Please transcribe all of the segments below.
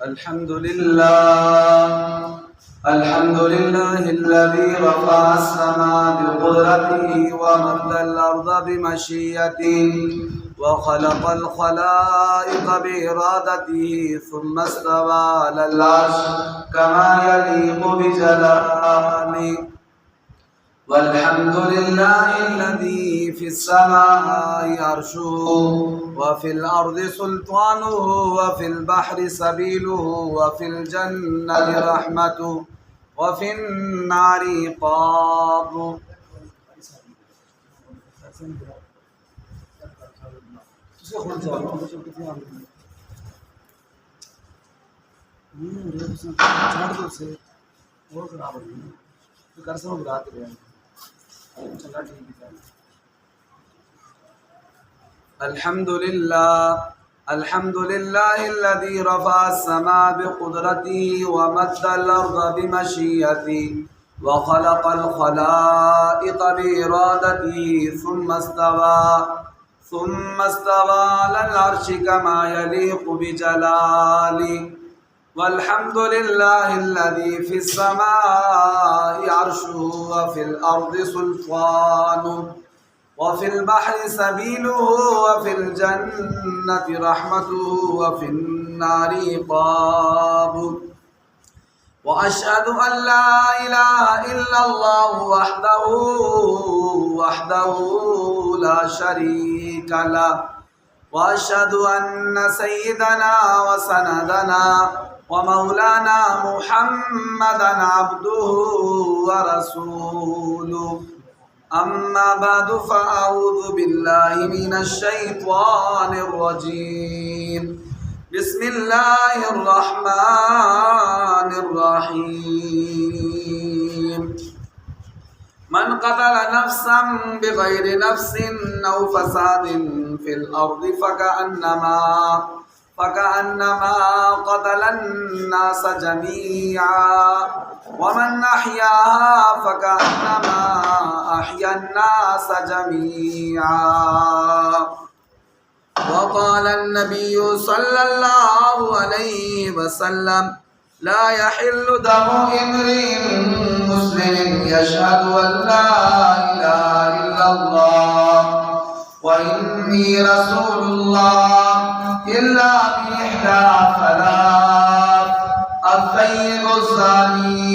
الحمد لله الذي رفع السماء بقدرته ومد الأرض بمشيئته وخلق الخلائق بإرادته ثم استوى على العرش كما يليق بجلاله. والحمد لله الذي في السماء عرشه وفي الأرض سلطانه وفي البحر سبيله وفي الجنة رحمته وفي النار عقابه. الحمد لله الذي رفع السماء بقدرته ومد الأرض بمشيئته وخلق الخلائق بإرادته ثم استوى على العرش كما يليق بجلاله. والحمد لله الذي في السماء عرشه وفي الأرض سلطانه وفي البحر سبيله وفي الجنة رحمته وفي النار عقابه. وأشهد أن لا إله إلا الله وحده لا شريك له، وأشهد أن سيدنا وسندنا ومولانا محمدا عبده ورسوله. أما بعد فأعوذ بالله من الشيطان الرجيم. بسم الله الرحمن الرحيم. من قتل نفسا بغير نفس أو فساد في الأرض فكأنما قتل الناس جميعا، ومن أحياها فكأنما أحيا الناس جميعا. وقال النبي صلى الله عليه وسلم: لا يحل دم امرئ مسلم يشهد أن لا إله إلا الله وإني رسول الله إلا بإحدى ثلاث: الثيب الزاني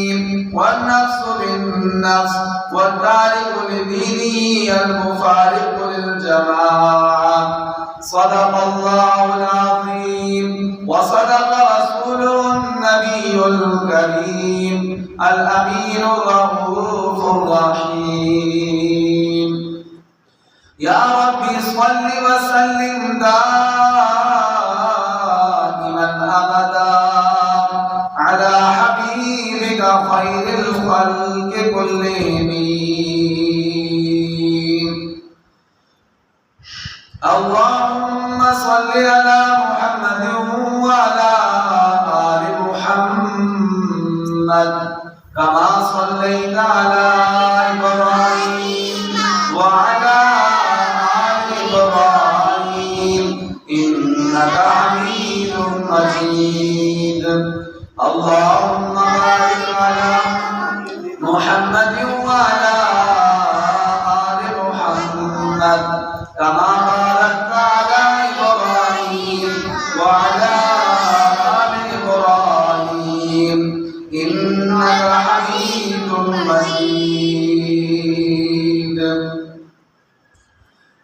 والنفس بالنفس والتارك لدينه المفارق للجماعة. صدق الله العظيم وصدق رسوله النبي الكريم الأمين الرؤوف الرحيم. يا ربي صل وسلم دائما أبدا على حبيبك خير الخلق كلهم. اللهم صل على محمد وعلى آل محمد كما صليت على إبراهيم وعلى آل إبراهيم إنك حميد مجيد. اللهم بارك على محمد وعلى آل محمد كما باركت على إبراهيم وعلى آل إبراهيم إنك حميد مجيد.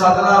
17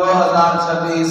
2026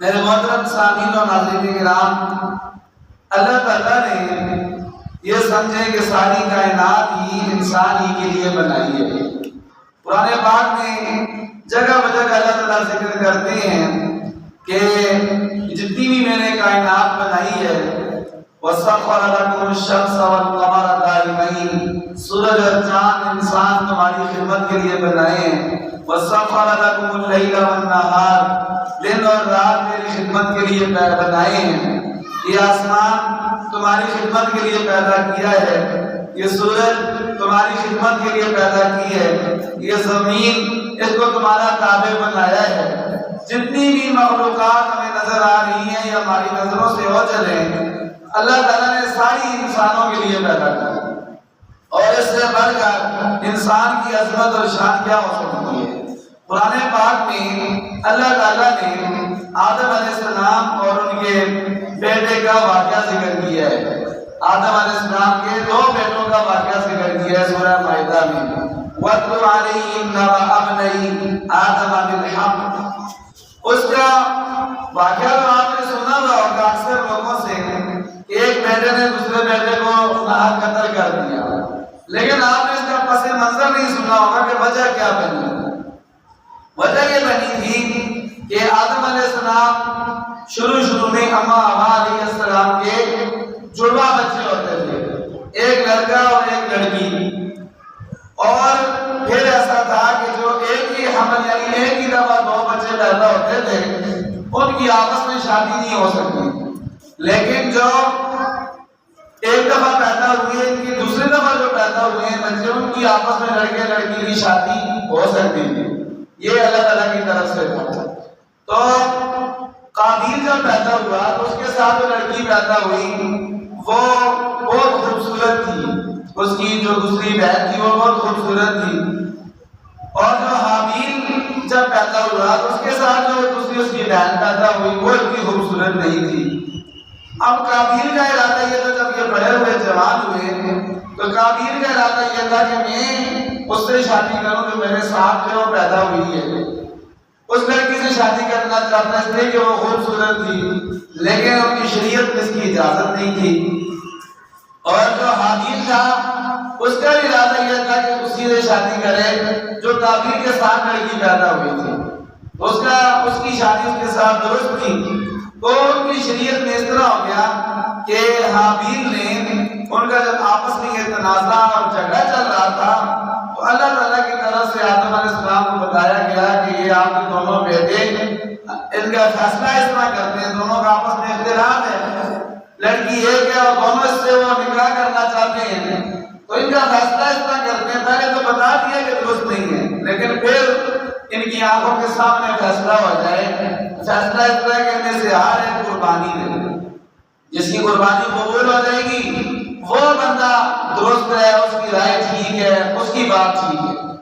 میرے محترم سامعین و ناظرین کرام، اللہ تعالیٰ نے یہ سمجھے کہ ساری کائنات ہی انسان ہی کے لیے بنائی ہے۔ قرآن پاک میں جگہ بجگہ اللہ تعالیٰ ذکر کرتے ہیں کہ جتنی بھی میں نے کائنات بنائی ہے، وَسَخَّرَ لَكُمُ الشَّمْسَ وَالْقَمَرَ دَائِبَيْنِ، سورج اور چاند انسان تمہاری خدمت کے لیے بنائے ہیں۔ وَسَخَّرَ لَكُمُ اللَّيْلَ وَالنَّهَارَ، دن اور رات میری خدمت کے لیے بنائے ہیں۔ یہ آسمان تمہاری خدمت کے لیے پیدا کیا ہے، یہ سورج تمہاری خدمت کے لیے پیدا کی ہے، یہ زمین اس کو تمہارا تابع بنایا ہے۔ جتنی بھی مخلوقات ہمیں نظر آ رہی ہیں یا ہماری نظروں سے اوجھل ہیں، اللہ تعالیٰ نے ساری انسانوں کے لیے پیدا کیا، اور اس سے بڑھ کر انسان کی عظمت اور شان کیا ہو سکتی ہے۔ قرآن پاک میں اللہ تعالیٰ نے آدم علیہ السلام اور ان کے بیٹے کا واقعہ ذکر کیا ہے۔ آدم علیہ السلام کے دو بیٹوں کا واقعہ ذکر کیا ہے سورہ مائدہ میں۔ وَاتْلُ عَلَيْهِمْ نَبَأَ ابْنَيْ آدَمَ بِالْحَقِّ، اس کا واقعہ تو آپ نے سنا ہوا ہوگا اکثر لوگوں سے کہ ایک بیٹے نے دوسرے بیٹے کو ناحق قتل کر دیا، لیکن آپ نے اس کا پس منظر نہیں سنا ہوگا کہ وجہ کیا بنی۔ وجہ یہ بنی تھی کہ آدم علیہ السلام شروع میں اما حوا علیہ السلام کے جڑواں بچے ہوتے تھے، ایک لڑکا اور ایک لڑکی، اور پھر ایسا تھا کہ جو ایک ہی حمل یعنی ایک ہی دفعہ دو بچے پیدا ہوتے تھے ان کی آپس میں شادی نہیں ہو سکتی، لیکن جو ایک دفعہ پیدا ہوئے ان کی دوسری دفعہ جو پیدا ہوئے ہیں بچے ان کی آپس میں لڑکے لڑکی کی شادی ہو سکتی تھی۔ یہ اللہ تعالیٰ کی طرف سے تھا۔ تو قابیل جب پیدا ہوا تو اس کے ساتھ جو لڑکی پیدا ہوئی وہ بہت خوبصورت تھی، اس کی جو دوسری بہن تھی وہ بہت خوبصورت تھی، اور جو حابیل جب پیدا ہوا تو اس کے ساتھ جو دوسری اس کی بہن پیدا ہوئی وہ اتنی خوبصورت نہیں تھی۔ اب قابیل کا ارادہ یہ تھا، جب یہ بڑے ہوئے جوان ہوئے تو قابیل کا ارادہ یہ تھا کہ میں اس سے شادی کروں جو میرے ساتھ جو پیدا ہوئی ہے۔ اس لڑکی سے شادی کرنا چاہتا اس لیے کہ وہ خوبصورت تھی، لیکن ان کی شریعت میں اس کی اجازت نہیں تھی۔ اور جو حابیل تھا اس کا بھی ارادہ یہ تھا کہ اسی سے شادی کرے جو قابیل کے ساتھ لڑکی پیدا ہوئی تھی، اس کی شادی اس کے ساتھ درست تھی۔ تو ان کی شریعت میں اس طرح ہو گیا کہ حابیل نے ان کا جب آپس میں یہ تنازع اور جھگڑا چل رہا تھا تو اللہ تعالیٰ کی طرف سے آدم علیہ السلام کو بتایا گیا کہ یہ آپ کے دونوں بیٹے ان کا فیصلہ اس طرح کرتے ہیں، دونوں کا آپس میں اختلاف ہے، لڑکی ایک ہے اور دونوں اس سے وہ نکاح کرنا چاہتے ہیں، تو ان کا فیصلہ اس طرح کرتے ہیں۔ پہلے تو بتا دیا کہ درست نہیں ہے، لیکن پھر ان کی آنکھوں کے سامنے فیصلہ ہو جائے، فیصلہ اس طرح کہ ان میں سے ہر ایک قربانی دے، جس کی قربانی قبول ہو جائے گی وہ بندہ درست ہے، اس کی رائے ٹھیک ہے، اس کی بات ٹھیک ہے۔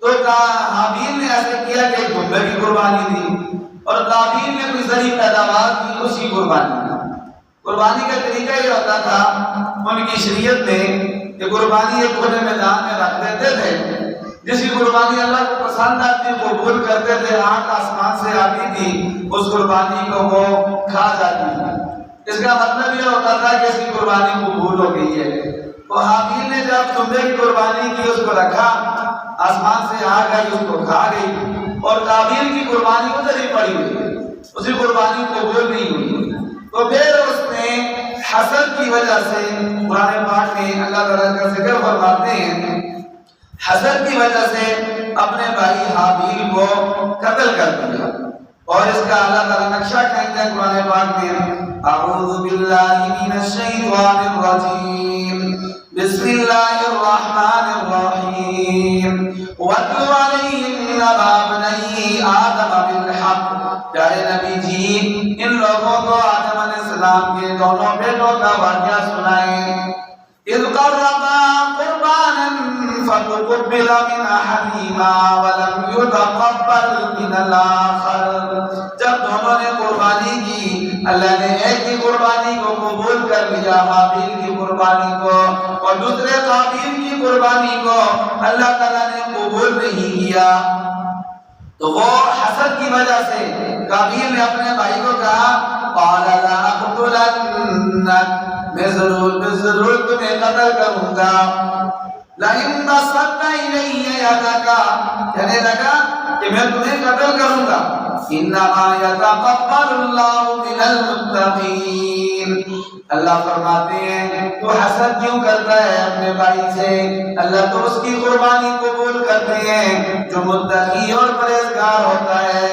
تو حابیل نے ایسے کیا کہ ایک دمبے کی قربانی دی، اور قابیل نے کوئی زرعی پیداوار کی اس کی قربانی دی۔ قربانی کا طریقہ یہ ہوتا تھا ان کی شریعت میں کہ قربانی ایک کھلے میدان میں رکھ دیتے تھے، جس کی قربانی اللہ کو پسند آتی قبول کرتے تھے، آنکھ آسمان سے آتی تھی، اس قربانی کو وہ کھا جاتی تھی۔ اس کا مطلب یہ ہوتا تھا کہ اس کی قربانی قبول ہو گئی ہے۔ تو حابیل نے جب دمبے کی قربانی کی اس کو رکھا، آسمان سے آ گئی، اس کو کھا گئی، اور قابیل کی قربانی ادھر ہی پڑی ہوئی، اس کی قربانی قبول نہیں ہوئی۔ تو پھر اس نے حسد کی وجہ سے، قرآن پاک میں اللہ تعالیٰ کا ذکر فرماتے ہیں، حسد کی وجہ سے اپنے بھائی حابیل کو قتل کر دیا، اور اس کا اللہ تعالیٰ نقشہ کھینچتے ہیں قرآن پاک میں۔ اعوذ باللہ من الشیطان الرجیم، بسم اللہ الرحمن الرحیم، وَاتْلُ عَلَيْهِمْ نَبَأَ ابْنَيْ آدَمَ بِالْحَقِّ، پیارے نبی جی ان لوگوں کو آدم علیہ السلام کے دونوں بیٹوں کا واقعہ سنائیں۔ اِذْ قَرَّبَا قُرْبَانًا فَتُقُبِّلَ مِنْ أَحَدِهِمَا وَلَمْ يُتَقَبَّلْ مِنَ الْآخَرِ، جب دونوں نے قربانی کی اللہ نے ایک کی قربانی کو قبول کر لیا، حابیل کی قربانی کو، اور دوسرے قابیل کی قربانی کو اللہ تعالیٰ نے قبول نہیں کیا۔ تو وہ حسد کی وجہ سے قابیل نے اپنے بھائی کو کہا قال لا اقتلنک، میں ضرور تمہیں قتل کروں گا، لئن بسطت الی یدک، کہنے لگا کہ میں تمہیں قتل کروں گا، انما یتقبل اللہ من المتقین، اللہ فرماتے ہیں تو حسد کیوں کرتا ہے اپنے بھائی سے، اللہ تو اس کی قربانی قبول کرتے ہیں جو متقی اور پرہیزگار ہوتا ہے،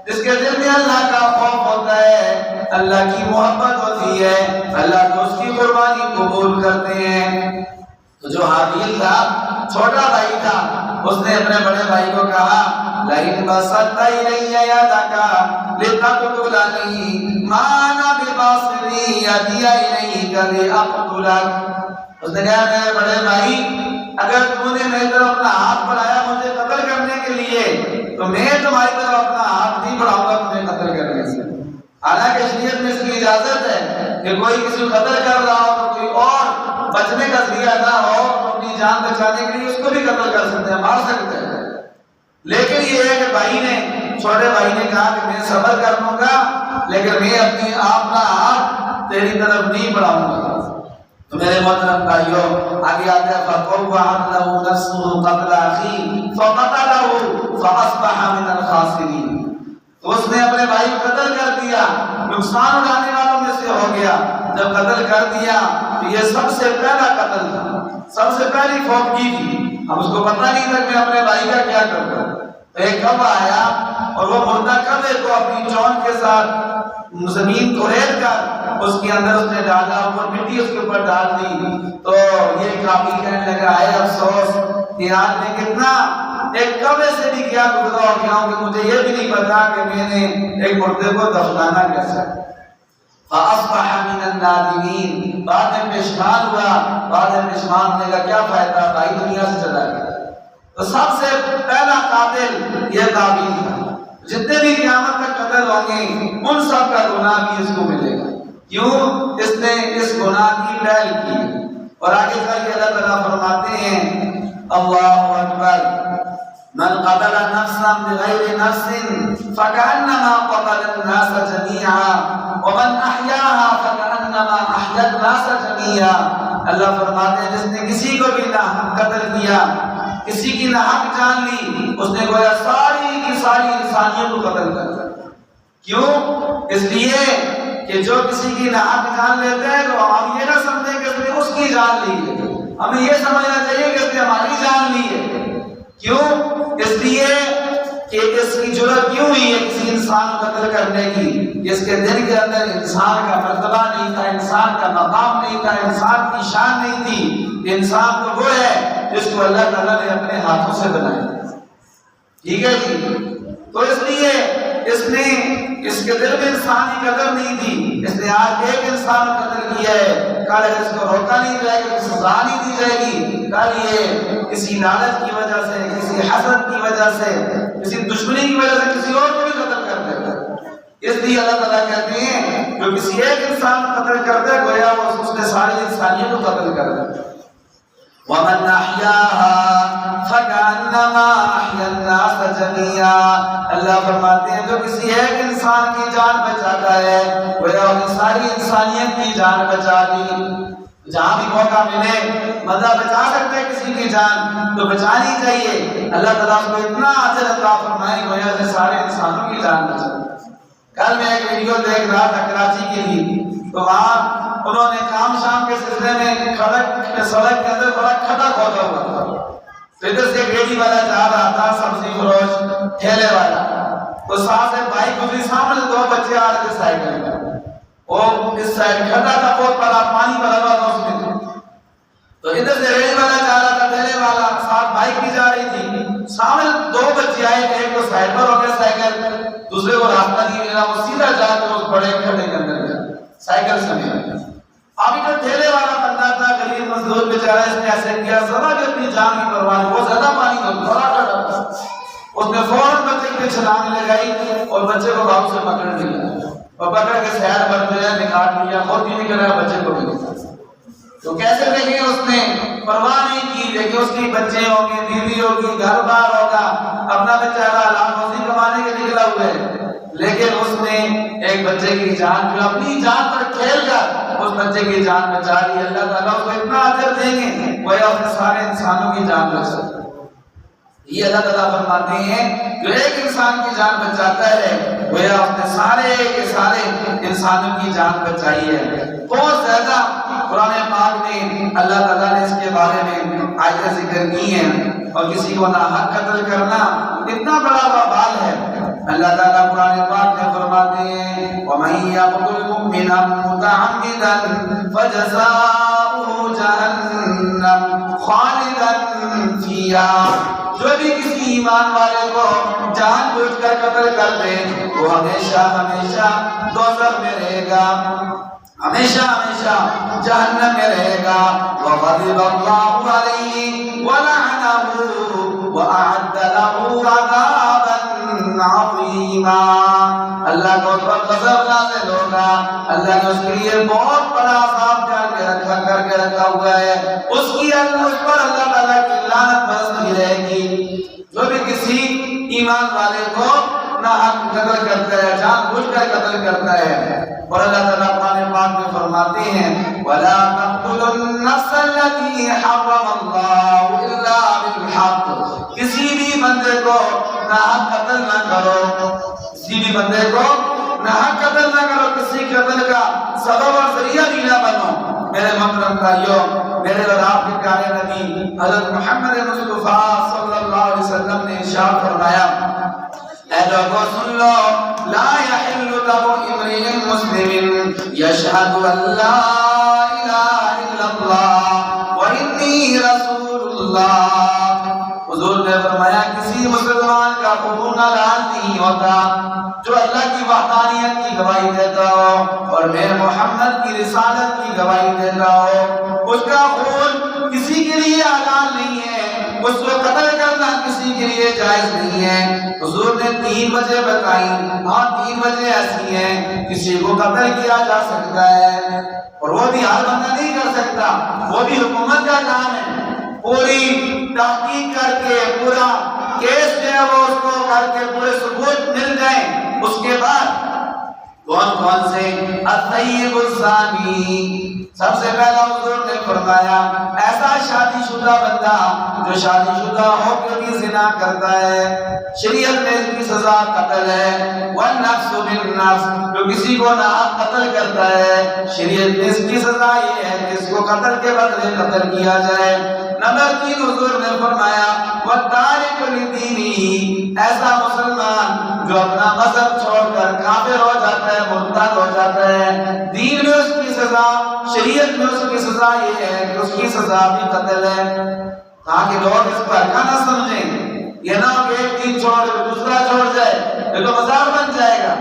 جس کے دل میں اللہ کا خوف ہوتا ہے، اللہ کی محبت ہوتی ہے، اللہ تو اس کی قربانی قبول کرتے ہیں۔ تو جو حابیل تھا چھوٹا بھائی تھا، اس نے اپنے بڑے بھائی کو کہا لئن بسطت الی یدک لتقتلنی ما انا بباسط یدی الیک لاقتلک، اس نے کہا میرے بڑے بھائی اگر تو نے میری طرف اپنا ہاتھ بڑھایا مجھے قتل کرنے کے لیے تو میں تمہاری طرف اپنا ہاتھ نہیں بڑھاؤں گا تمہیں قتل کرنے سے۔ حالانکہ شریعت میں اس کی اجازت ہے کہ کوئی کسی کو قتل کر رہا ہو تو کوئی اور بچنے کا ذریعہ نہ ہو تو اپنی جان بچانے کے لیے اس کو بھی قتل کر سکتے ہیں، مار سکتے ہیں، لیکن یہ ہے کہ بھائی نے، چھوٹے بھائی نے کہا کہ میں صبر کر لوں گا لیکن میں اپنا ہاتھ تیری طرف نہیں بڑھاؤں گا۔ تو میرے محترم بھائیوں آگے آتے ہیں فَطَوَّعَتْ لَهُ نَفْسُهُ قَتْلَ أَخِيهِ فَقَتَلَهُ فَأَصْبَحَ مِنَ الْخَاسِرِينَ، تو اس نے اپنے بھائی کو قتل کر دیا، نقصان اٹھانے والوں میں سے ہو گیا۔ جب قتل کر دیا تو یہ سب سے پہلا قتل تھا، سب سے پہلی فوتگی تھی، اب اس کو پتہ نہیں تھا کہ میں اپنے بھائی کا کیا کرتا۔ تو ایک کب آیا اور وہ مردہ کبے کو اپنی چون کے ساتھ زمین کو ریت کر اس کے اندر اس نے ڈالا، اوپر مٹی اس کے اوپر ڈال دی، تو یہ قابیل کہنے لگا اے افسوس کہ آج میں کتنا ایک کبے سے بھی کیا گزرا ہو گیا ہوں کہ مجھے یہ بھی نہیں پتا کہ میں نے ایک مردے کو دفنانا کیسا۔ فَأَصْبَحَ مِنَ النَّادِمِينَ، بعد میں پشمان ہوا، بعد میں پشمان ہونے کا کیا فائدہ، بھائی دنیا سے چلا گیا۔ تو سب سے پہلا قاتل یہ قابیل تھا، جتنے بھی قیامت تک قتل ہوں گے ان سب کا گناہ بھی اس کو ملے گا، کیوں؟ اس نے اس گناہ کی پہل کی۔ اور آگے چل کے اللہ تعالیٰ فرماتے ہیں اللہ اکبر من قتل نفسا بغیر نفس فكأنما قتل الناس جميعا ومن احیاها فكأنما احیا الناس جميعا، اللہ فرماتے ہیں جس نے کسی کو بھی ناحق قتل کیا، کسی کی ناحق جان لی، اس نے گویا ساری کی ساری انسانیت کو قتل کر دیا۔ کیوں؟ اس لیے کہ جو کسی کی ناحق جان لیتے ہیں تو ہم یہ نہ سمجھیں کہ اس نے اس کی جان لی ہے، ہمیں یہ سمجھنا چاہیے کہ اس نے ہماری جان لی ہے۔ کیوں؟ اس لیے کہ اس کی جرأت کیوں ہوئی ہے کسی انسان کو قتل کرنے کی؟ اس کے دل کے اندر انسان کا مرتبہ نہیں تھا، انسان کا مقام نہیں تھا، انسان کی شان نہیں تھی۔ انسان تو وہ ہے جس کو اللہ تعالیٰ نے اپنے ہاتھوں سے بنایا، ٹھیک ہے جی؟ تو اس لیے اس نے اس کے دل میں انسان کی قدر نہیں تھی، اس نے آج ایک انسان کو قتل کیا ہے، کل اس کو روکا نہیں جائے گا، سزا نہیں دی جائے گی، کل یہ کسی لالچ کی وجہ سے، کسی حسد کی وجہ سے، کسی دشمنی کی وجہ سے کسی اور کو بھی قتل کر دیتا ہے۔ اس لیے اللہ تعالیٰ کہتے ہیں جو کسی ایک انسان کو قتل کرتا ہے گویا وہ اس نے ساری انسانیت کو قتل کر دیتا ہے۔ وَمَنْ أَحْيَاهَا فَكَأَنَّمَا أَحْيَا النَّاسَ جَمِيعًا، اللہ فرماتے ہیں جو کسی ایک انسان کی جان بچاتا ہے گویا وہ ساری انسانیت کی جان بچا لی۔ جہاں بھی موقع ملے بندہ بچا سکتے ہیں کسی کی جان تو بچانی چاہیے، اللہ تعالیٰ اس کو اتنا اجر عطا فرمائے گویا کہ سارے انسانوں کی جان بچا۔ کل میں ایک ویڈیو دیکھ رہا تھا کراچی کے لیے، تو وہاں انہوں نے کام شام کے سلسلے میں سڑک کے اندر بڑا کھڈا کھودا ہوا تھا، تو ادھر سے ریڑھی والا جا رہا تھا، سبزی فروش ٹھیلے والا، تو ساتھ سے بائک گزری، سامنے دو بچے آ رہے تھے سائیکل میں، وہ اس سائیڈ کھڈا تھا بہت بڑا، پانی بھرا ہوا تھا اس میں، تو ادھر سے ریڑھی والا جا رہا تھا، ٹھیلے والا، ساتھ بائک بھی جا رہی تھی، سامنے دو بچے آئے، ایک کو سائیڈ پر ہو گیا سائیکل، دوسرے کو راستہ نہیں ملا، وہ سیدھا جا کے اس بڑے کھڈے کے اندر گیا سائیکل سمیت۔ ابھی جو ٹھیلے والا بندہ تھا غریب مزدور بیچارہ، اس نے ایسے کیا ذرا بھی اپنی جان کی پرواہ نہیں، وہ زیادہ پانی تھا، تھوڑا کھڈا تھا، اس نے فوراً بچے کی چھلانگ لگائی اور بچے کو باہو سے پکڑ لیا اور پکڑ کے سیر پر جو ہے نکال لیا، خود بھی نکل رہا بچے کو بھی نکال۔ تو کیسے دیکھیں اس نے پرواہ نہیں کی، دیکھیں اس کی بچے ہوں گے، بیوی ہوگی، گھر بار ہوگا، اپنا بیچارہ حلال روزی کمانے کے نکلا ہوئے، لیکن اس نے ایک بچے کی جان جو اپنی جان پر کھیل کر اس بچے کی جان بچا لی، اللہ تعالیٰ اس کو اتنا اجر دیں گے وہ اپنے سارے انسانوں کی جان بچا سکتا ہے۔ یہ اللہ تعالیٰ فرماتے ہیں جو ایک انسان کی جان بچاتا ہے وہ اپنے سارے کے سارے انسانوں کی جان بچائی ہے۔ بہت زیادہ قرآن پاک میں اللہ تعالیٰ نے اس کے بارے میں آیتیں ذکر کی ہیں، اور کسی کو ناحق قتل کرنا اتنا بڑا وبال ہے۔ اللہ تعالیٰ قرآن پاک میں فرماتے ہیں وَمَن يَقْتُلْ مُؤْمِنًا مُتَعَمِّدًا فَجَزَاؤُهُ جَهَنَّمُ خَالِدًا فِيهَا، جو بھی کسی ایمان والے کو جان بوجھ کر قتل کر دے وہ ہمیشہ ہمیشہ دوزخ میں رہے گا، ہمیشہ ہمیشہ جہنم میں رہے گا۔ وَغَضِبَ اللَّهُ عَلَيْهِ وَلَعَنَهُ وَأَعَدَّ لَهُ عَذَابًا عَظِيمًا، اللہ کو اس پر غضب نازل ہوگا، اللہ نے اس کے لیے بہت بڑا عذاب کر کے رکھا ہوا ہے، اس پر اللہ تعالیٰ کی لعنت برستی رہے گی۔ جو بھی کسی ایمان والے کو ناحق قتل کرتا ہے، جان بوجھ کر قتل کرتا ہے، اور اللہ تعالیٰ قرآن پاک میں فرماتے ہیں وَلَا تَقْتُلُوا النَّفْسَ الَّتِي حَرَّمَ اللَّهُ إِلَّا بِالْحَقِّ، کسی بھی بندے کو ناحق قتل نہ کرو، کسی بھی بندے کو ناحق قتل نہ کرو، کسی قتل کا سبب اور ذریعہ بھی نہ بنو۔ میرے محترم بھائیو، میرے اور آپ کے پیارے نبی حضرت محمد مصطفیٰ صلی اللہ علیہ وسلم نے ارشاد فرمایا اے لوگوں سن لو لا يحل دم امرئ مسلم يشهد ان لا اله الا الله واني رسول الله، حضور نے فرمایا کسی مسلمان کا خون حلال نہیں ہوتا جو اللہ کی وحدانیت کی گواہی دیتا ہو اور میں محمد کی رسالت کی گواہی دیتا ہو، اس کا خون کسی کے لیے حلال نہیں ہے، اس کو قتل کرنا کسی کے لیے جائز نہیں ہے۔ حضور نے 3 وجہ بتائی، ہاں 3 وجہ ایسی ہیں کسی کو قتل کیا جا سکتا ہے، اور وہ بھی ہر بندہ نہیں کر سکتا، وہ بھی حکومت کا کام ہے، پوری تحقیق کر کے پورا کیس جو ہے وہ اس کو کر کے پورے ثبوت مل جائیں، اس کے بعد کون سے الطیب الزانی، سب سے پہلا حضور نے فرمایا ایسا شادی شدہ بندہ جو شادی شدہ ہو کے بھی زنا کرتا ہے، شریعت میں اس کی سزا قتل ہے۔ والنفس بالنفس، جو کسی کو ناحق قتل کرتا ہے، شریعت میں اس کی سزا یہ ہے کہ اس کو قتل کے بدلے قتل کیا جائے۔ نمبر 3 حضور نے فرمایا والتارک لدینہ، ایسا مسلمان جو اپنا مذہب چھوڑ کر کافر ہو جاتا ہے، مرتد ہو جاتا ہے، دین میں اس کی سزا، شریعت میں اس کی سزا یہ ہے کہ اس کی سزا بھی قتل ہے، تاکہ لوگ اس کو ہلکا نہ سمجھیں، یہ نہ ہو کہ ایک دین چھوڑ کر دوسرا چھوڑ جائے، یہ تو مزار بن جائے گا،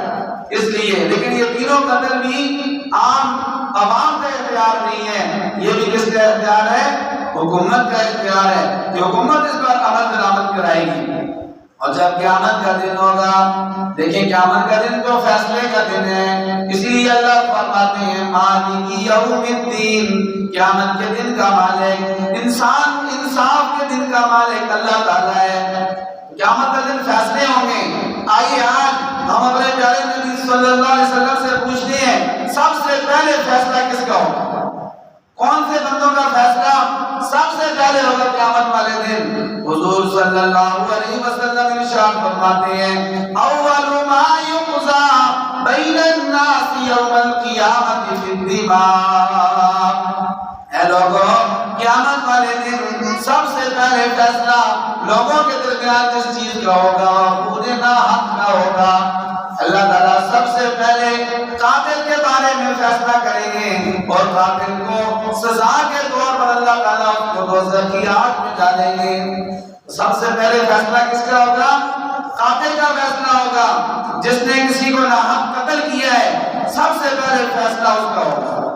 اس لیے۔ لیکن یہ تینوں قتل بھی عام عوام کا اختیار نہیں ہے، یہ بھی کس کا اختیار ہے؟ حکومت کا اختیار ہے کہ حکومت اس پر عمل درآمد کرائے گی۔ اور جب قیامت کا دن ہوگا، دیکھیں قیامت کا دن تو فیصلے کا دن ہے، اسی لیے اللہ فرماتے ہیں مالک یوم الدین، قیامت کے دن کا مالک، انصاف کے دن کا مالک اللہ تعالیٰ ہے۔ قیامت کا دن فیصلے ہوں گے۔ آئیے آج ہم اپنے پیارے نبی صلی اللہ علیہ وسلم سے پوچھتے ہیں سب سے پہلے فیصلہ کس کا ہوگا؟ کون سے بندوں کا فیصلہ سب سے پہلے ہوگا قیامت والے دن؟ حضور صلی اللہ علیہ وسلم ارشاد فرماتے ہیں اول ما یقضى بین الناس یوم القیامت فی الدماء، اے لوگوں قیامت والے دن سب سے پہلے فیصلہ لوگوں کے درمیان جس چیز کا ہوگا خون ناحق کا ہوگا۔ اللہ تعالیٰ سب سے پہلے قاتل کے بارے میں فیصلہ کریں گے، اور قاتل کو سزا کے طور پر اللہ تعالیٰ اس کو دوزخ کی آگ میں ڈالیں گے۔ سب سے پہلے فیصلہ کس کا ہوگا؟ قاتل کا فیصلہ ہوگا، جس نے کسی کو ناحق قتل کیا ہے، سب سے پہلے فیصلہ اس کا ہوگا۔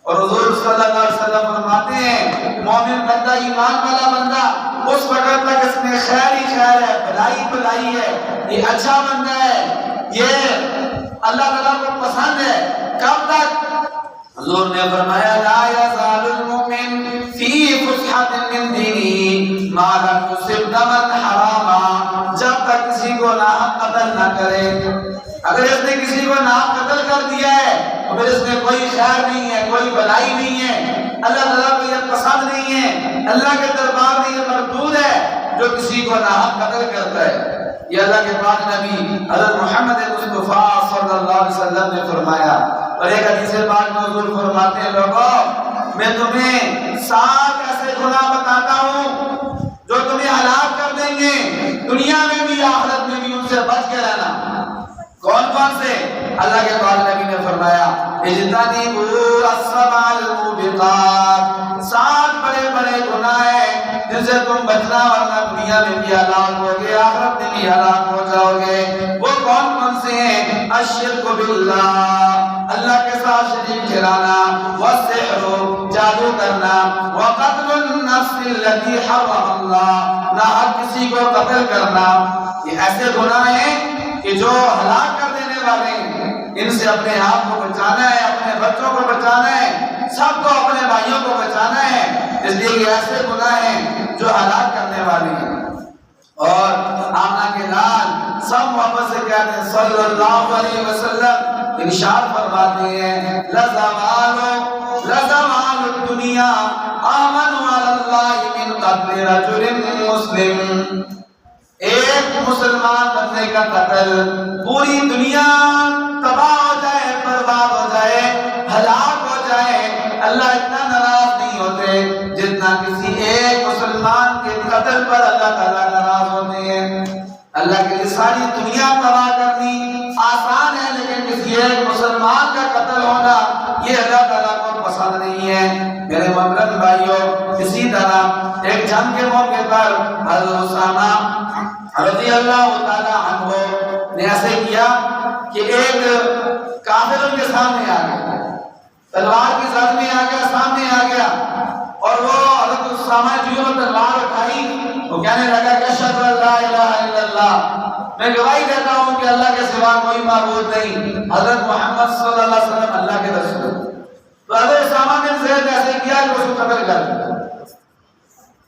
اور حضور صلی اللہ علیہ وسلم فرماتے ہیں مومن بندہ، ایمان والا بندہ اس وقت تک اس میں خیر ہی خیر ہے، بھلائی بھلائی ہے، یہ اچھا بندہ ہے، یہ اللہ تعالیٰ کو پسند ہے۔ کب تک؟ حضور نے فرمایا لا یزال المؤمن فی فسحۃ من دینہ ما لم یصب دما حراما، جب تک کسی کو ناحق قتل نہ نہ کرے. اگر اس نے کسی کو ناحق قتل کر دیا ہے تو پھر اس میں کوئی خیر نہیں ہے، کوئی بھلائی نہیں ہے. اللہ تعالیٰ کو یہ پسند نہیں ہے، اللہ کے دربار میں یہ مردود ہے جو کسی کو ناحق قتل کرتا ہے. یہ اللہ کے پاک نبی حضرت محمد مصطفیٰ صلی اللہ علیہ وسلم نے فرمایا. اور ایک حدیث پاک میں حضور فرماتے ہیں لوگوں میں تمہیں 7 ایسے گناہ بتاتا ہوں جو تمہیں ہلاک کر دیں گے دنیا میں بھی آخرت میں بھی، ان سے بچ کے رہنا. کون کون سے؟ اللہ کے پاک نبی نے فرمایا اجتنبوا السبع الموبقات، 7 بڑے بڑے گناہ ہیں جن سے تم بچنا، ورنہ دنیا میں بھی ہلاک ہوگے آخرت میں بھی ہلاک ہو جاؤ گے. وہ کون کون سے ہیں؟ الشرک باللہ، اللہ کے ساتھ شریک ٹھہرانا، والسحر، جادو کرنا، وقتل النفس التي حرم اللہ، ناحق کسی کو قتل کرنا. یہ ایسے گناہ ہیں کہ جو ہلاک کر دینے والے ہیں. ان سے اپنے آپ کو بچانا ہے، اپنے بچوں کو بچانا ہے، سب کو اپنے بھائیوں کو بچانا ہے. اس لیے یہ ایسے گناہ ہیں جو ہلاک کرنے والے ہیں. اور آمنہ کے لال سب محبت سے کہتے ہیں صلی اللہ علیہ وسلم ارشاد فرماتے ہیں لزوال الدنیا آمن علی اللہ من قتل رجل مسلم. ایک مسلمان بندے کا قتل پوری دنیا تباہ ہو جائے، برباد ہو جائے، ہلاک ہو جائے، اللہ اتنا ناراض نہیں ہوتے جتنا کسی ایک مسلمان کے قتل پر اللہ تعالیٰ ناراض ہوتے ہیں. اللہ کے لیے ساری دنیا تباہ کرنی آسان ہے، لیکن کسی ایک مسلمان کا قتل ہونا یہ اللہ تعالیٰ کو پسند نہیں ہے. میرے محترم بھائیوں، اسی طرح ایک جنگ کے موقع پر حضرت اسامہ رضی اللہ تعالیٰ عنہ نے ایسے کیا کہ ایک کافر ان کے سامنے آ گیا، تلوار کی زد میں آ گیا، سامنے آ گیا، اور وہ حضرت اسامہ جو تلوار اٹھائی وہ کہنے لگا کہ اشہد ان لا الہ الا اللہ، میں گواہی دیتا ہوں کہ اللہ کے سوا کوئی معبود نہیں، حضرت محمد صلی اللہ علیہ وسلم اللہ کے رسول. تو حضرت اسامہ نے زید ایسے کیا کہ اس کو قتل کر دیا.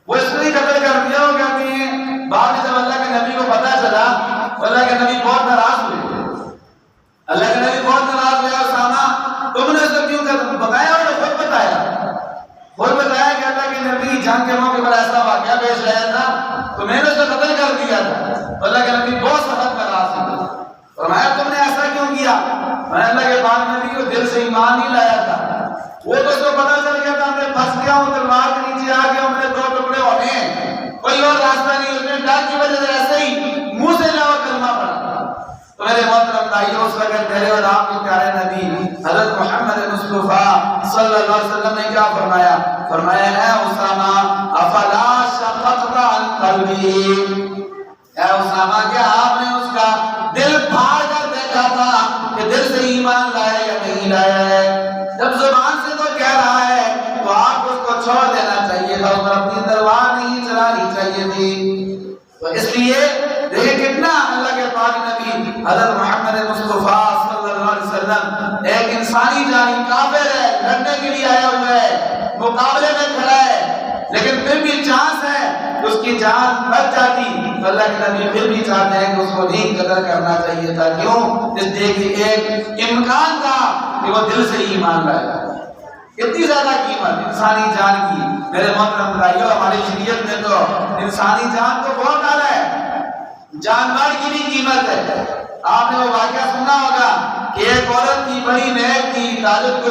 وہ اس نے قتل کر دیا. وہ کہتے ہیں بعد جب اللہ کے نبی کو پتا چلا تو اللہ کے نبی بہت ناراض ہوئے. اللہ کے نبی بہت ناراض ہوئے. اسامہ تم نے اس کو کیوں بتایا؟ اور خود بتایا کہ اللہ کے نبی جنگ کے موقع پر ایسا واقعہ پیش آیا تھا تو میں نے اس کو قتل کر دیا تھا. اللہ کے نبی بہت سخت ناراض ہوئے. فرمایا تم نے ایسا کیوں کیا؟ میں اللہ کے پاک نبی کو دل سے ایمان نہیں لایا تھا. وہ تو اس کو پتا چل گیا تھا میں پھنس گیا ہوں، تلوار کے نیچے آ گیا ہوں، میرے 2 ٹکڑے ہونے ہیں، کوئی اور راستہ نہیں. اس نے ڈر کی وجہ سے ایسے ہی منہ سے جاؤ کلمہ پڑھا. تو میرے محترم بھائیوں، اس وقت میرے اور آپ کے پیارے نبی حضرت محمد مصطفیٰ صلی اللہ علیہ وسلم نے کیا فرمایا؟ فرمایا اے اسامہ افلا شققت عن قلبی، اے اسامہ کیا آپ نے اس کا دل پھاڑ کر دیکھا تھا کہ دل سے ایمان لایا یا نہیں لایا ہے؟ جب زبان سے تو کہہ رہا ہے تو آپ اس کو چھوڑ دینا چاہیے تھا، اور اپنی تلوار نہیں چلانی چاہیے تھی. تو اس لیے دیکھیں کتنا اللہ کے پاک نبی حضرت محمد مصطفیٰ صلی اللہ علیہ وسلم ایک انسانی جانی کافر ہے، لڑنے کے لیے آیا ہوا ہے، مقابلے میں کھڑا ہے، لیکن پھر بھی چانس ہے کہ اس کی جان بچ جاتی. اللہ کے نبی پھر بھی چاہتے ہیں کہ اس کو نہیں قدر کرنا چاہیے تھا. کیوں؟ اس لیے کہ ایک امکان تھا کہ وہ دل سے ایمان لائے. اتنی زیادہ قیمت انسانی جان کی. میرے محترم بھائیوں، ہماری شریعت میں تو انسانی جان کو بہت ڈالا ہے، جانور کی بھی قیمت ہے. آپ نے وہ واقعہ سنا ہوگا کہ ایک عورت تھی، بڑی نیک تھی، عبادت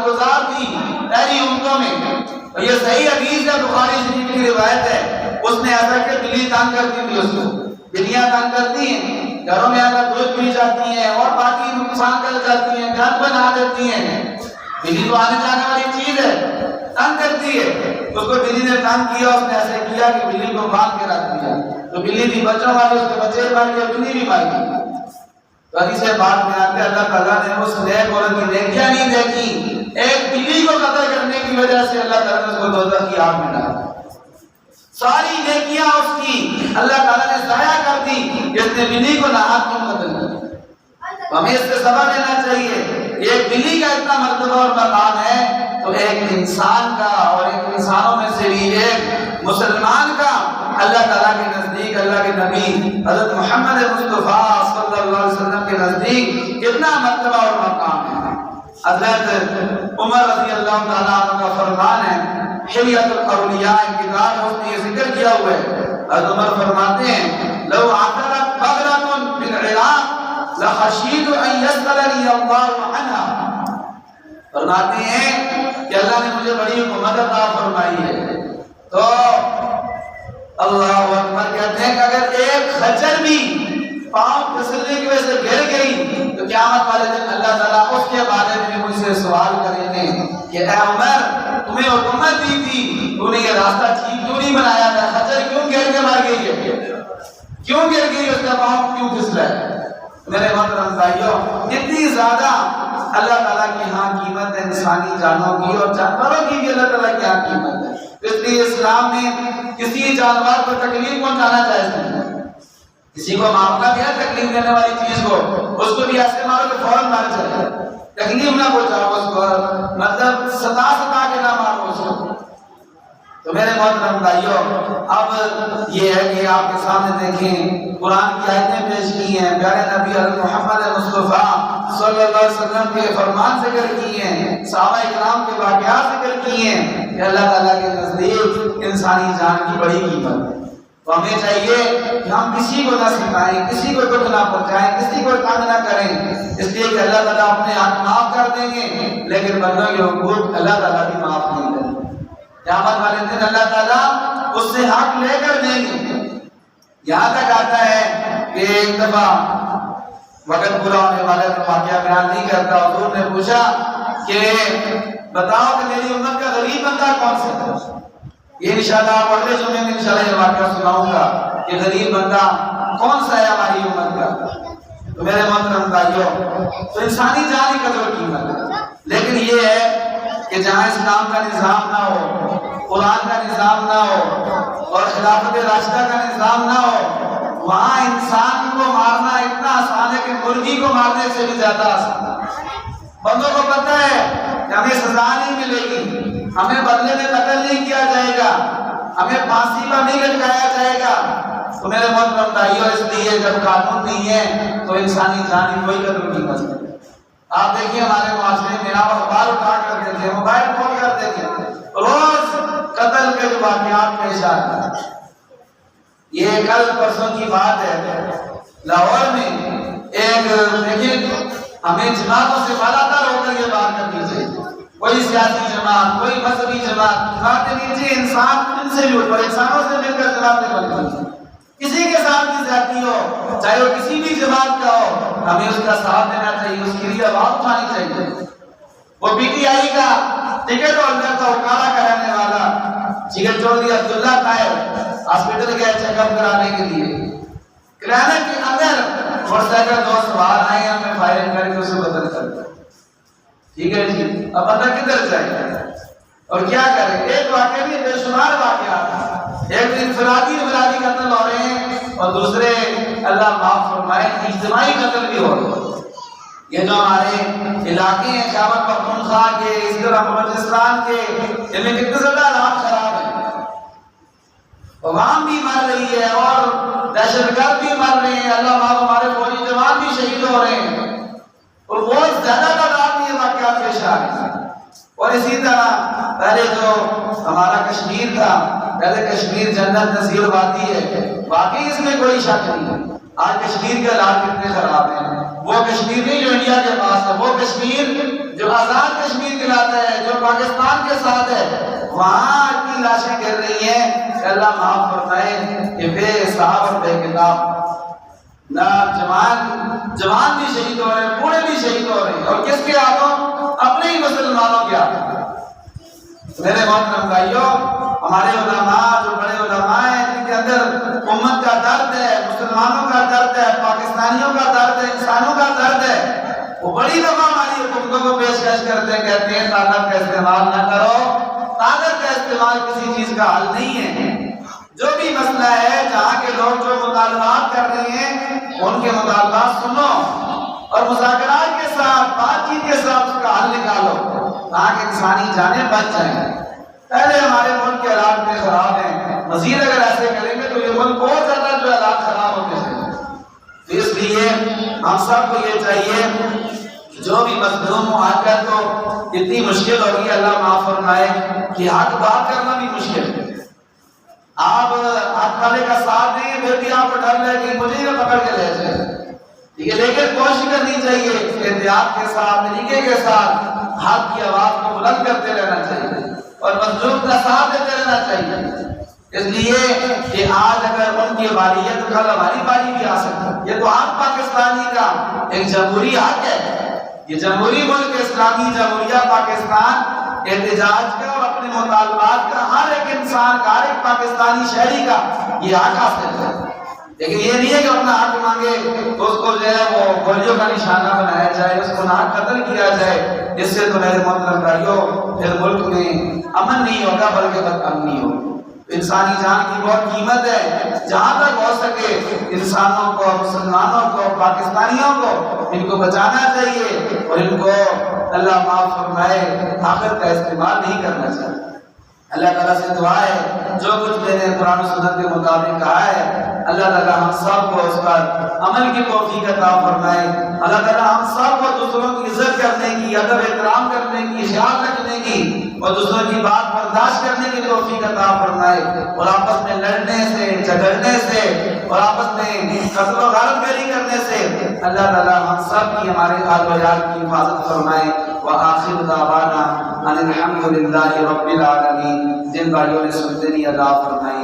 گزار تھی پہلی امتوں میں. اور یہ صحیح حدیث ہے، بخاری شریف کی روایت ہے. اس نے ایسا کہ بلی تنگ کرتی تھی اس کو. بلیاں تنگ کرتی ہیں، گھروں میں اگر دودھ پی جاتی ہیں اور باقی نقصان کر جاتی ہیں، گھر بنا دیتی ہیں. بلی تو آنے جانے والی چیز ہے، تنگ کرتی ہے. اس کو بلی نے تنگ کیا، اس نے ایسے کیا کہ بلی کو باندھ کے رکھ دیا. تو بلی بھی بچوں والی، اس کے بچے مار گئے، بلی بھی مار گئی. تو حدیث بات میں آتے اللہ تعالیٰ نے اس نیک عورت کی نیکیاں نہیں دیکھی، ایک بلی کو قتل کرنے کی وجہ سے اللہ تعالیٰ نے اس کو دوزخ کی آگ میں ڈالا. ساری نیکیاں اس کی اللہ تعالیٰ نے ضائع کر دی، جس نے بلی کو ناحق کیوں قتل کیا. ہمیں اس سے سبق لینا چاہیے. ایک بلی کا اتنا مرتبہ اور مقام ہے تو ایک انسان کا، اور ایک انسانوں میں سے بھی ایک مسلمان کا اللہ تعالیٰ کے نزدیک اللہ کے نبی حضرت محمد مصطفیٰ صلی اللہ علیہ وسلم کے نزدیک کتنا مرتبہ اور مقام ہے۔ حضرت عمر رضی اللہ تعالیٰ عنہ کا فرمان ہے، حلیۃ الاولیاء کتاب میں اس نے یہ ذکر کیا ہوا ہے۔ حضرت عمر فرماتے ہیں لو عثرت بغلۃ بالعراق لخشیت ان یسألنی اللہ عنہا، فرماتے ہیں کہ اللہ نے مجھے بڑی حکومت عطا فرمائی ہے، تو اللہ اکبر کہتے ہیں کہ اگر ایک خچر بھی پاؤں پھسلنے کی وجہ سے گر گئی تو قیامت والے دن اللہ تعالیٰ اس کے بارے میں مجھ سے سوال کریں گے کہ اے عمر تمہیں حکومت دی تھی، تو نے یہ راستہ ٹھیک کیوں نہیں بنایا تھا؟ خچر کیوں گر کے مر گئی ہے؟ کیوں گر گئی؟ اس کا پاؤں کیوں پھسلا ہے؟ میرے محترم بھائیوں، اتنی زیادہ اللہ تعالیٰ کی ہاں قیمت ہے انسانی جانوں کی، اور جانوروں کی بھی اللہ تعالیٰ کی ہاں قیمت ہے۔ اس لیے اسلام میں کسی جانور کو تکلیف پہنچانا جائز نہیں، کسی کو معاملہ بھی ہے تکلیف دینے والی چیز کو، اس کو بھی ایسے مارو کہ فوراً مار جائے، تکلیف نہ پہنچاؤ اس کو، مطلب ستا کے نہ مارو اس کو۔ تو میرے محترم بھائیوں، اب یہ ہے کہ آپ کے سامنے دیکھیں قرآن کی آیتیں پیش کی ہیں، پیارے نبی حضرت محمد مصطفیٰ صلی اللہ علیہ وسلم کے فرمان ذکر کیے ہیں، صحابہ کرام کے واقعات ذکر کیے ہیں کہ اللہ تعالیٰ کے نزدیک انسانی جان کی بڑی قیمت ہے۔ تو ہمیں چاہیے کہ ہم کسی کو نہ سکھائیں، کسی کو دکھ نہ پہنچائیں، کسی کو تنگ نہ کریں، اس لیے کہ اللہ تعالیٰ اپنے حق معاف کر دیں گے، لیکن بندوں کے حقوق اللہ تعالیٰ بھی معاف نہیں کریں گے۔ قیامت والے دن اللہ تعالیٰ اس سے حق لے کر دیں گے۔ یہاں تک آتا ہے کہ ایک دفعہ وقت پورا ہونے والے میں واقعہ بیان نہیں کرتا، حضور نے پوچھا کہ بتاؤ کہ میری امت کا غریب بندہ کون سا ہے؟ یہ انشاءاللہ آپ اگلے جمعے میں انشاءاللہ یہ واقعہ سناؤں گا کہ غریب بندہ کون سا ہے ہماری امت کا۔ تو میرے محترم بھائیوں، تو انسانی جان کی قدر و قیمت ہے، لیکن یہ ہے کہ جہاں اسلام کا نظام نہ ہو، قرآن کا نظام نہ ہو اور خلافت راشدہ کا نظام نہ ہو، وہاں انسان کو مارنا اتنا آسان ہے کہ مرغی کو مارنے سے بھی زیادہ آسان ہے۔ بندوں کو پتہ ہے کہ ہمیں سزا نہیں ملے گی، ہمیں بدلے میں قتل نہیں کیا جائے گا، ہمیں پھانسی پر نہیں لٹکایا جائے گا۔ تو میرے محترم بھائیوں، اس لیے جب قانون نہیں ہے تو انسانی جان کی کوئی قدر نہیں کر سکتے۔ آپ دیکھیے ہمارے معاشرے میں آپ اخبار اٹھا کر دیکھیں، موبائل کھول کر دیکھیں، روز قتل کے جو واقعات پیش آتے ہیں۔ یہ کل پرسوں کی بات ہے، لاہور میں ایک دیکھیں، ہمیں جماعتوں سے بالا تر ہو کر یہ بات کرنی چاہیے، کوئی سیاسی جماعت، کوئی مذہبی جماعت نیچے انسان ان سے بھی اوپر، انسانوں سے مل کر جماعتیں بنتی ہیں۔ کسی کے ساتھ بھی زیادتی ہو، چاہے وہ کسی بھی جماعت کا ہو، ہمیں اس کا ساتھ دینا چاہیے، اس کے لیے آواز اٹھانی چاہیے۔ وہ پی ٹی آئی کا ٹکٹ ہولڈر تھا، اکاڑا کا رہنے والا جگر چودھری عبداللہ طاہر، ہاسپٹل گئے چیک اپ کرانے کے لیے، کرانے کے اندر موٹر سائیکل دو سوار آئے، ہمیں فائرنگ کر کے اسے قتل کر دیا۔ ٹھیک ہے جی، اب بندہ کدھر جائے اور کیا کرے؟ ایک واقعہ بھی بے شمار واقعات، ایک انفرادی قتل ہو رہے ہیں اور دوسرے اللہ معاف فرمائے اجتماعی قتل بھی ہو رہے ہیں۔ یہ جو ہمارے علاقے ہیں خیبر پختونخوا کے، اس طرح بلوچستان کے، ان میں کتنے زیادہ حالات خراب ہیں، عوام بھی مر رہی ہے اور دہشت گرد بھی مر رہے ہیں، اللہ معاف ہمارے فوجی جوان بھی شہید ہو رہے ہیں، اور بہت زیادہ تعداد میں یہ واقعات پیش آ رہے ہیں۔ اور اسی طرح پہلے جو ہمارا کشمیر تھا، پہلے کشمیر جنت نظیر وادی ہے، واقعی اس میں کوئی شک نہیں ہے۔ آج کشمیر کے حالات کتنے خراب ہیں، وہ کشمیر نہیں جو انڈیا کے پاس ہے، وہ کشمیر جو آزاد کشمیر کہلاتا ہے، جو پاکستان کے ساتھ ہے، وہاں اتنی لاشیں گر رہی ہیں کہ اللہ معاف فرمائے کہ بے حساب اور بے کتاب، نہ جوان بھی شہید ہو رہے ہیں، بوڑھے بھی شہید ہو رہے ہیں، اور کس کے ہاتھوں؟ اپنے ہی مسلمانوں کے ہاتھوں۔ میرے محترم بھائیوں، ہمارے علماء جو بڑے علماء ہیں، جن کے اندر امت کا درد ہے، مسلمانوں کا درد ہے، پاکستانیوں کا درد ہے، انسانوں کا درد ہے، وہ بڑی دفعہ ہماری حکومتوں کو پیشکش کرتے ہیں، کہتے ہیں طاقت کا استعمال نہ کرو۔ طاقت کا استعمال کسی چیز کا حل نہیں ہے۔ جو بھی مسئلہ ہے، جہاں کے لوگ جو مطالبات کر رہے ہیں، ان کے مطالبات سنو اور مذاکرات کے ساتھ، بات چیت کے ساتھ اس کا حل نکالو تاکہ انسانی جانیں بچ جائیں۔ پہلے ہمارے ملک کے حالات میں خراب ہیں، مزید اگر ایسے کریں گے تو یہ ملک بہت زیادہ جو حالات خراب ہوتے تھے۔ اس لیے ہم سب کو یہ چاہیے جو بھی مظلوم ہو آج کل تو اتنی مشکل ہوگی، اللہ معاف فرمائے کہ حق بات کرنا بھی مشکل ہے۔ آپ حق والے کا ساتھ دیں پھر بھی آپ کو ڈر لگے کہ مجھے نہ پکڑ کے لے جائے، ٹھیک ہے، لیکن کوشش کرنی چاہیے احتیاط کے ساتھ، طریقے کے ساتھ حق کی آواز کو بلند کرتے رہنا چاہیے اور مظلوم کا ساتھ دیتے رہنا چاہیے۔ اس لیے کہ آج اگر ان کی والیت کل ہماری باری بھی آ سکتی ہے۔ یہ تو حق پاکستانی کا ایک جمہوری حق ہے، یہ جمہوری ملک اسلامی جمہوریہ پاکستان احتجاج کا اور اپنے مطالبات کا ہر ایک انسان کا، ہر ایک پاکستانی شہری کا یہ حق حاصل ہے۔ لیکن یہ نہیں ہے کہ اپنا حق مانگے تو اس کو جو ہے وہ گولیوں کا نشانہ بنایا جائے، اس کو ناک قتل کیا جائے۔ اس سے تو میرے محترم بھائیوں پھر ملک میں امن نہیں ہوگا بلکہ بد امنی ہوگی۔ انسانی جان کی بہت قیمت ہے، جہاں تک ہو سکے انسانوں کو، مسلمانوں کو، پاکستانیوں کو ان کو بچانا چاہیے اور ان کو اللہ معاف فرمائے طاقت کا استعمال نہیں کرنا چاہیے۔ اللہ تعالیٰ سے دعا ہے جو کچھ میں نے قرآن و سنت کے مطابق کہا ہے اللہ تعالیٰ ہم سب کو اس پر عمل کی توفیق عطا فرمائے۔ اللہ تعالیٰ ہم سب کو دوسروں کی عزت کرنے کی، ادب احترام کرنے کی، خیال رکھنے کی اور دوسروں کی بات برداشت کرنے کی توفیق عطا فرمائے اور آپس میں لڑنے سے، جھگڑنے سے اور آپس میں قتل و غارت گری کرنے سے اللہ تعالیٰ ہم سب کی، ہمارے آل و عیال کی حفاظت فرمائے۔ وآخر دعوانا ان الحمد للہ رب العالمین۔ جن بھائیوں نے سنتے نہیں ادا فرمائی